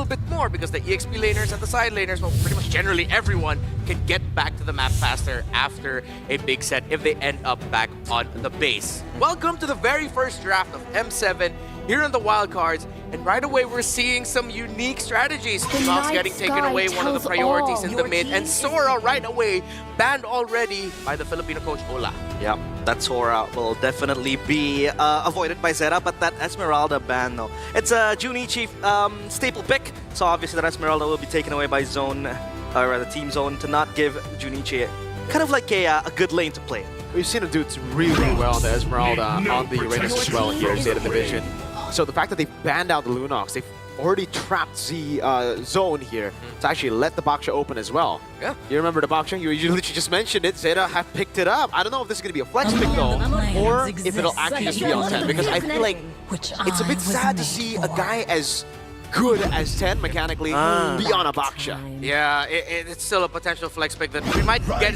bit more because the EXP laners and the side laners, well, pretty much generally everyone can get back to the map faster after a big set if they end up back on the base. Welcome to the very first draft of M7 here on the wildcards, and right away we're seeing some unique strategies. Knox getting taken away, one of the priorities in the mid, and Sora right away banned already by the Filipino coach Ola. Yeah, that Sora will definitely be avoided by Zeta, but that Esmeralda ban, though. It's a Junichi staple pick, so obviously that Esmeralda will be taken away by Zone, or rather Teamzone, to not give Junichi kind of like a good lane to play. We've seen him do it really well on the Esmeralda, on the Uranus as well here in Zeta Division. So the fact that they've banned out the Lunox, they've already trapped Zone here to actually let the Baksha open as well. Yeah. You remember the Baksha? You literally just mentioned it. Zeta have picked it up. I don't know if this is going to be a flex pick though, or if it'll actually just be on 10, because I feel like it's a bit sad to see a guy as good as 10 mechanically be on a Baksha. Yeah, it's still a potential flex pick that we might get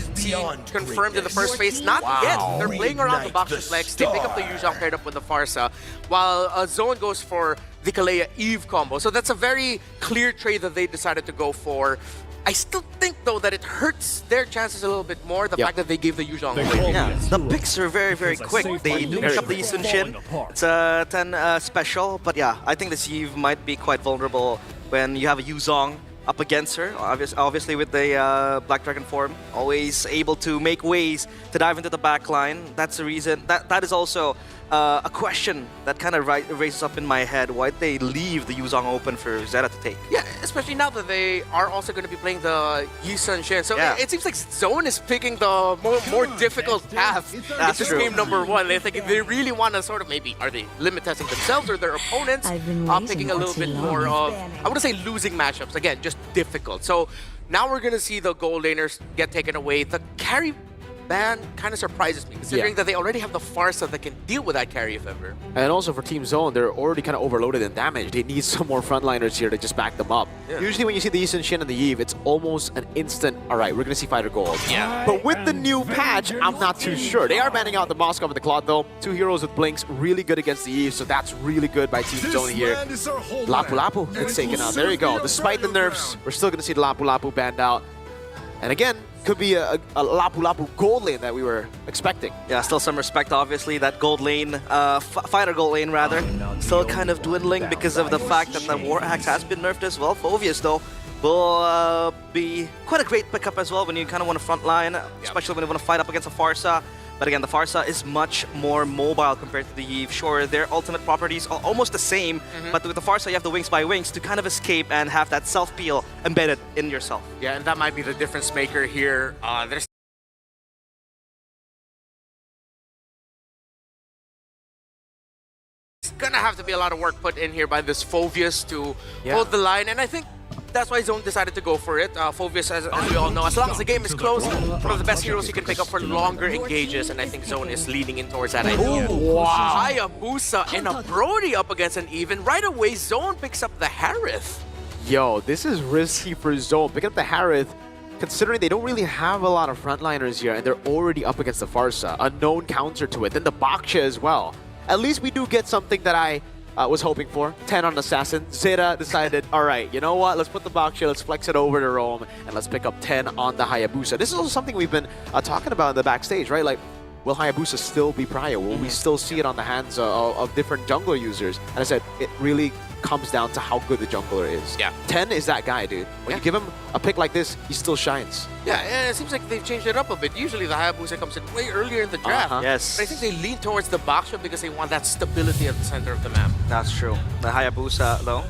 confirmed in the first phase. Not yet. They're playing around the Baksha flex. They pick up the Yuzhong paired up with the Farsa, while Zone goes for the Kalea Eve combo. So that's a very clear trade that they decided to go for. I still think, though, that it hurts their chances a little bit more, the fact that they gave the Yuzhong away. Yeah, the picks are very, very quick. They do pick up the Yisun Shin. It's a 10 special, but yeah, I think this Eve might be quite vulnerable when you have a Yuzhong up against her. Obviously with the Black Dragon form, always able to make ways to dive into the back line. That's the reason. That is also a question that kind of raises up in my head. Why'd they leave the Yuzhong open for Zeta to take? Yeah, especially now that they are also going to be playing the Yisun Shin. So it seems like Zone is picking the more difficult path into game number 1. They're thinking they really want to sort of maybe, are they limit testing themselves or their opponents? Picking a little bit more of, I wouldn't say losing matchups, again, just difficult. So now we're going to see the gold laners get taken away. The carry ban kind of surprises me, considering that they already have the Farsa that can deal with that carry if ever. And also for Team Zone, they're already kind of overloaded in damage. They need some more frontliners here to just back them up. Yeah. Usually when you see the Yisun Shin and the Eve, it's almost an instant, all right, we're going to see fighter gold. Yeah. But with the new patch, I'm not too sure. They are banning out the Moskov and the Claude though. 2 heroes with blinks, really good against the Eve, so that's really good by Team Zone here. Lapu Lapu gets taken out. There you go. Despite the nerfs, we're still going to see the Lapu Lapu banned out. And again, could be a Lapu Lapu gold lane that we were expecting. Yeah, still some respect, obviously. That gold lane, fighter gold lane rather, still kind of dwindling because of the fact that the War Axe has been nerfed as well. Phoveus, though, will be quite a great pickup as well when you kind of want to front line, especially when you want to fight up against a Farsa. But again, the Farsa is much more mobile compared to the Eve. Sure, their ultimate properties are almost the same, but with the Farsa, you have the wings by wings to kind of escape and have that self-peel embedded in yourself. Yeah, and that might be the difference maker here. There's gonna have to be a lot of work put in here by this Phoveus to hold the line, and I think that's why Zone decided to go for it. Phoveus, as we all know, as long as the game is close, one of the best heroes you can pick up for longer engages, and I think Zone is leaning in towards that idea. Wow. Hayabusa and a Brody up against an Even. Right away, Zone picks up the Harith. Yo, this is risky for Zone. Picking up the Harith, considering they don't really have a lot of frontliners here, and they're already up against the Farsa. A known counter to it. Then the Baksha as well. At least we do get something that I was hoping for. 10 on Assassin. Zeta decided, all right, you know what? Let's put the Baksha, let's flex it over to Rome, and let's pick up 10 on the Hayabusa. This is also something we've been talking about in the backstage, right? Like, will Hayabusa still be prio? Will we still see it on the hands of different jungler users? And I said, it really comes down to how good the jungler is. Yeah. 10 is that guy, dude. When you give him a pick like this, he still shines. Yeah, and it seems like they've changed it up a bit. Usually the Hayabusa comes in way earlier in the draft. Yes. But I think they lean towards the Baksha because they want that stability at the center of the map. That's true. The Hayabusa, though,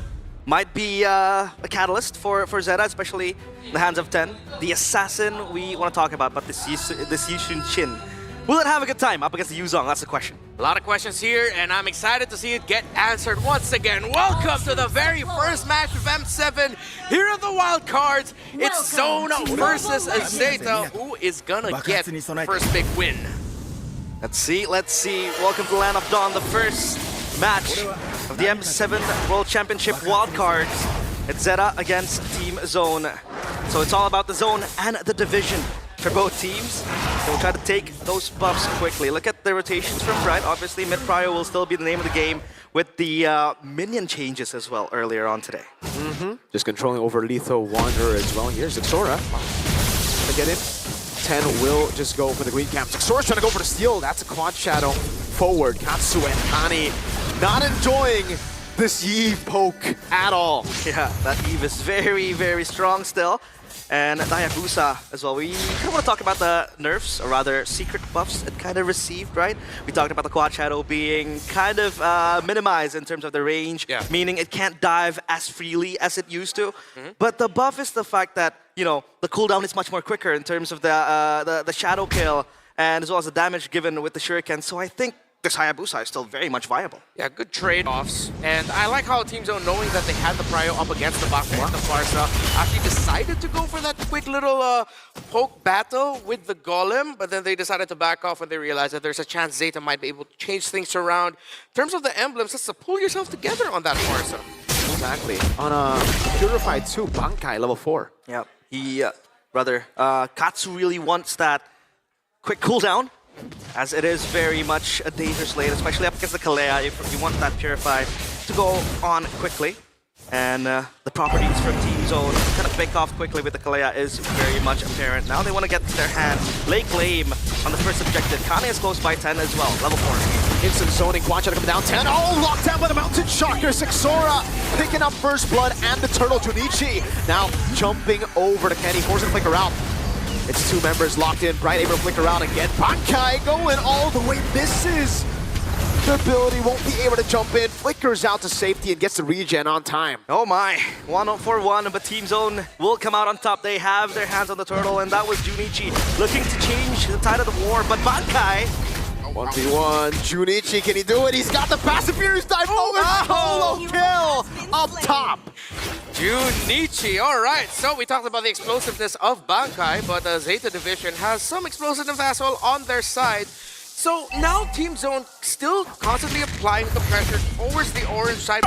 might be a catalyst for Zeta, especially in the hands of 10. The Assassin we want to talk about, but this Yisun Shin. Will it have a good time up against the Yuzhong? That's the question. A lot of questions here, and I'm excited to see it get answered once again. Welcome to the very first match of M7 here on the wild cards. It's Zone versus Zeta. Who is gonna get first big win? Let's see. Welcome to the Land of Dawn, the first match of the M7 World Championship wildcards. It's Zeta against Team Zone. So it's all about the zone and the division for both teams. They'll try to take those buffs quickly. Look at the rotations from right. Obviously, mid prio will still be the name of the game. with the minion changes as well earlier on today. Just controlling over Lethal Wanderer as well. Here's Xora. To get in. 10 will just go for the green camp. Xora's trying to go for the steal. That's a quad shadow forward. Katsu and Hani not enjoying this Yi poke at all. Yeah, that Eve is very, very strong still. And Hayabusa as well. We kind of want to talk about the nerfs, or rather secret buffs it kind of received, right? We talked about the quad shadow being kind of minimized in terms of the range, meaning it can't dive as freely as it used to. But the buff is the fact that, you know, the cooldown is much more quicker in terms of the shadow kill, and as well as the damage given with the shuriken. So I think this Hayabusa is still very much viable. Yeah, good trade-offs. And I like how Teamzone, knowing that they had the prio up against the Bakma and the Farsa, actually decided to go for that quick little poke battle with the Golem, but then they decided to back off when they realized that there's a chance Zeta might be able to change things around. In terms of the emblems, just to pull yourself together on that Farsa. Exactly. On a Purified 2, Bankai, level 4. Yeah, Katsu really wants that quick cooldown, as it is very much a dangerous lane, especially up against the Kalea, if you want that Purify to go on quickly. And the properties from Teamzone kind of pick off quickly with the Kalea is very much apparent. Now they want to get their hand, lay claim on the first objective. Kane is close by 10 as well, level 4. Instant zoning, Quad Shadow coming down 10. Oh, locked down by the Mountain Shocker. Xora picking up first blood and the Turtle Junichi. Now jumping over to Kenny, forcing to flicker out. It's two members locked in, Bright able to flicker out again. Bankai going all the way, misses. The ability won't be able to jump in, flickers out to safety and gets the regen on time. Oh my, 1-for-1, but Teamzone will come out on top. They have their hands on the turtle, and that was Junichi looking to change the tide of the war, but Bankai 1v1, Junichi, can he do it? He's got the passive Furious Dive solo kill up top. Junichi, all right. So we talked about the explosiveness of Bankai, but the Zeta division has some explosiveness as well on their side. So now Teamzone still constantly applying the pressure towards the orange side.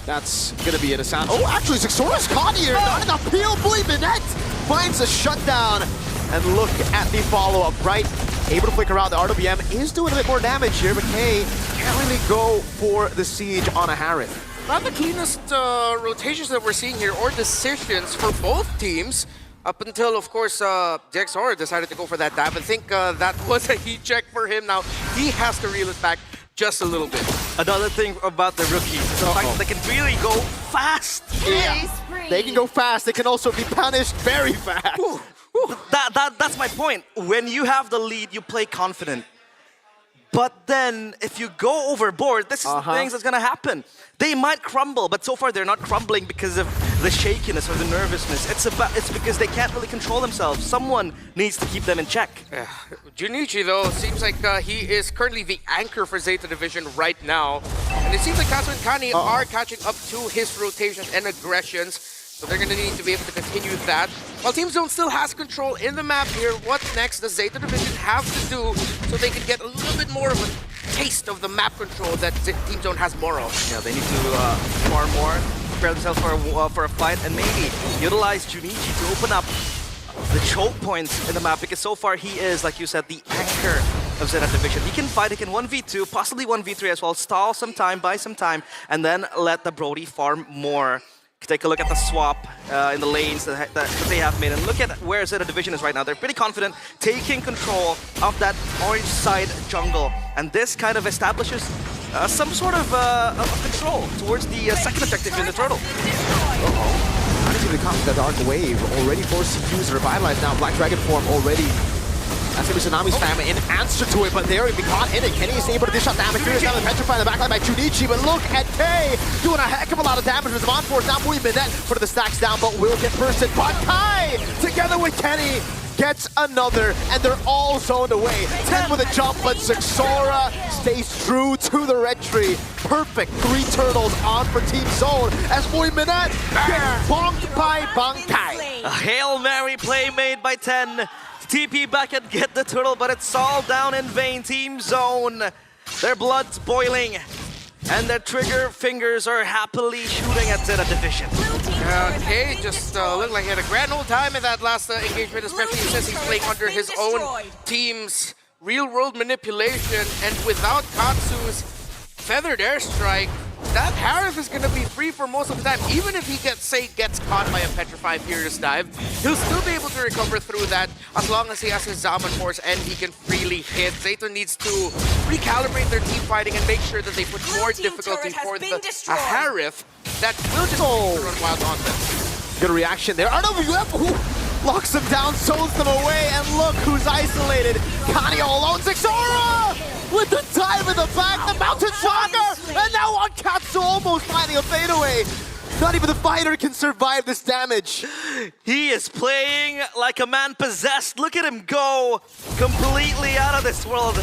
That's gonna be an assassin. Oh, actually, Xora's caught here. Not enough peel. Minette finds a shutdown. And look at the follow-up. Bright able to flicker out. The RWM is doing a bit more damage here, but Kay can't really go for the siege on a Harith. Not the cleanest rotations that we're seeing here, or decisions for both teams, up until, of course, Xora decided to go for that dive. I think that was a heat check for him. Now, he has to reel it back just a little bit. Another thing about the rookies is the fact that they can really go fast. Yeah, they can go fast. They can also be punished very fast. That's my point. When you have the lead, you play confident. But then, if you go overboard, this is the things that's gonna happen. They might crumble, but so far they're not crumbling because of the shakiness or the nervousness. It's because they can't really control themselves. Someone needs to keep them in check. Junichi, though, seems like he is currently the anchor for Zeta Division right now. And it seems like Katsu and Kani are catching up to his rotations and aggressions. So they're going to need to be able to continue that. While Teamzone still has control in the map here, what next does Zeta Division have to do so they can get a little bit more of a taste of the map control that Teamzone has more of? Yeah, they need to farm more, prepare themselves for a fight, and maybe utilize Junichi to open up the choke points in the map, because so far he is, like you said, the anchor of Zeta Division. He can fight, he can 1v2, possibly 1v3 as well, stall some time, buy some time, and then let the Brody farm more. Take a look at the swap in the lanes that they have made, and look at where Zeta Division is right now. They're pretty confident, taking control of that orange side jungle, and this kind of establishes some sort of control towards the second objective in the turtle. Actually, the Dark Wave already forced to use Revitalize now. Black Dragon form already. That's going to be Tsunami's family in answer to it, but they're going to be caught in it. Kenny is able to dish out damage. Furious down the Petrify in the backline by Junichi, but look at Kay doing a heck of a lot of damage with Devon Force. Now Minette putting the stacks down, but will get bursted. But Kai, together with Kenny, gets another, and they're all zoned away. 10 with a jump, but Xora stays true to the red tree. Perfect 3 turtles on for Teamzone as Minette gets bonked by Bankai. A Hail Mary play made by 10. TP back and get the turtle, but it's all down in vain. Teamzone, their blood's boiling, and their trigger fingers are happily shooting at Zeta Division. Kay just looked like he had a grand old time in that last engagement, especially since he's playing under his own team's real-world manipulation, and without Katsu's feathered airstrike, that Harith is going to be free for most of the time. Even if he gets caught by a Petrify Furious Dive, he'll still be able to recover through that as long as he has his Zaman Force and he can freely hit. Zeta needs to recalibrate their team fighting and make sure that they put more difficulty for the Harith that will just run wild on them. Good reaction there. RWF locks them down, zones them away, and look who's isolated. Kani all alone. Zixora with the dive in the back, the Mountain Shocker, and now on Katsu almost finding a fadeaway. Not even the fighter can survive this damage. He is playing like a man possessed. Look at him go completely out of this world.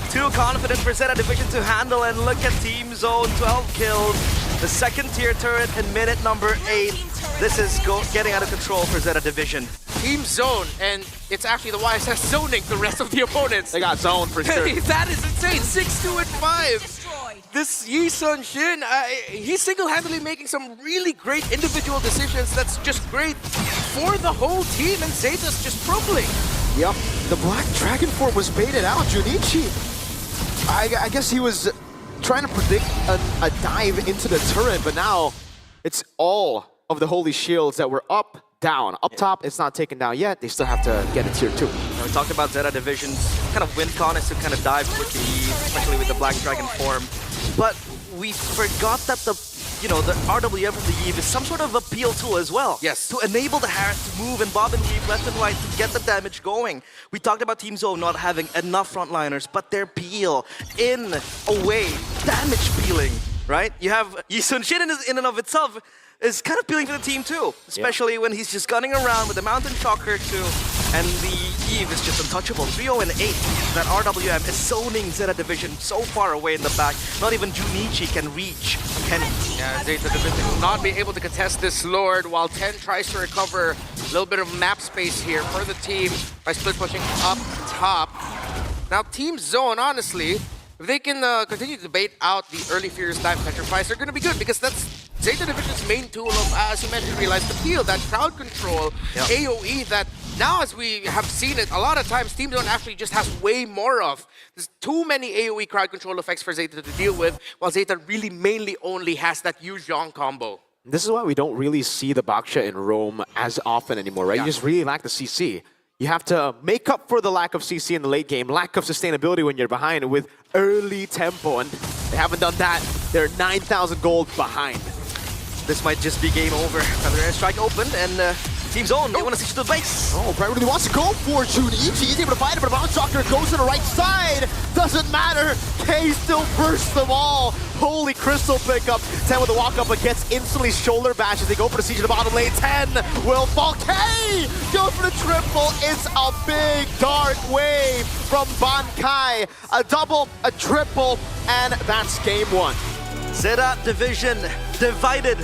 Too confident for Zeta Division to handle, and look at Teamzone, 12 kills. The second tier turret in minute number 8. This is getting out of control for Zeta Division. Teamzone, and it's actually the YSS zoning the rest of the opponents. They got zoned for sure. That is insane, 6-2 and 5. This Yi Sun Shin, he's single-handedly making some really great individual decisions. That's just great for the whole team, and Zeta's just crumbling. Yep, the Black Dragon form was baited out. Junichi, I guess he was trying to predict a dive into the turret, but now it's all of the Holy Shields that were up, down. Up top, it's not taken down yet. They still have to get a tier 2. We talked about Zeta Division's kind of win con is to kind of dive quickly, especially with the Black Dragon form. But we forgot that the RWM from the Eve is some sort of a peel tool as well. Yes. To enable the Harith to move and bob and weave left and right to get the damage going. We talked about Teamzone not having enough frontliners, but their peel, in a way, damage peeling, right? You have Yi Sun Shin in and of itself is kind of peeling for the team too, especially when he's just gunning around with the Mountain Shocker too, and the Eve is just untouchable. 3-0 and 8. That RWM is zoning Zeta Division so far away in the back. Not even Junichi can reach Kenny. Yeah, Zeta Division will not be able to contest this Lord while Ten tries to recover a little bit of map space here for the team by split pushing up top. Now Teamzone, honestly, if they can continue to bait out the early Furious Dive Petrifies, they're going to be good because that's Zeta Division's main tool of, as you mentioned, realize the peel, that crowd control, AoE that now, as we have seen it, a lot of times Teamzone actually just has way more of. There's too many AoE crowd control effects for Zeta to deal with, while Zeta really mainly only has that Yu Zhong combo. This is why we don't really see the Baksha in Rome as often anymore, right? You just really lack the CC. You have to make up for the lack of CC in the late game, lack of sustainability when you're behind with early tempo, and they haven't done that. They're 9,000 gold behind. This might just be game over. Another airstrike opened, and Teamzone, they want to see to the base. Oh, Bright really wants to go for Junichi. He's able to find it, but Mountain Shocker goes to the right side. Doesn't matter. K still bursts them all. Holy crystal pickup. 10 with the walk up, but gets instantly shoulder bashes. They go for the siege of the bottom lane. 10 will fall. K goes for the triple. It's a big dark wave from Bankai. A double, a triple, and that's game 1. Zeta Division divided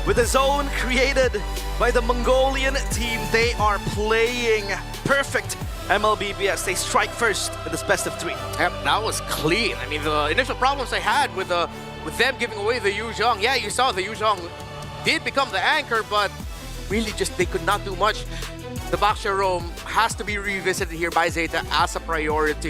with a zone created by the Mongolian team. They are playing perfect MLBBS. They strike first in this best of 3. Yep, that was clean. I mean, the initial problems I had with them giving away the Yu Zhong. Yeah, you saw the Yu Zhong did become the anchor, but really just they could not do much. The Baksha Rome has to be revisited here by Zeta as a priority.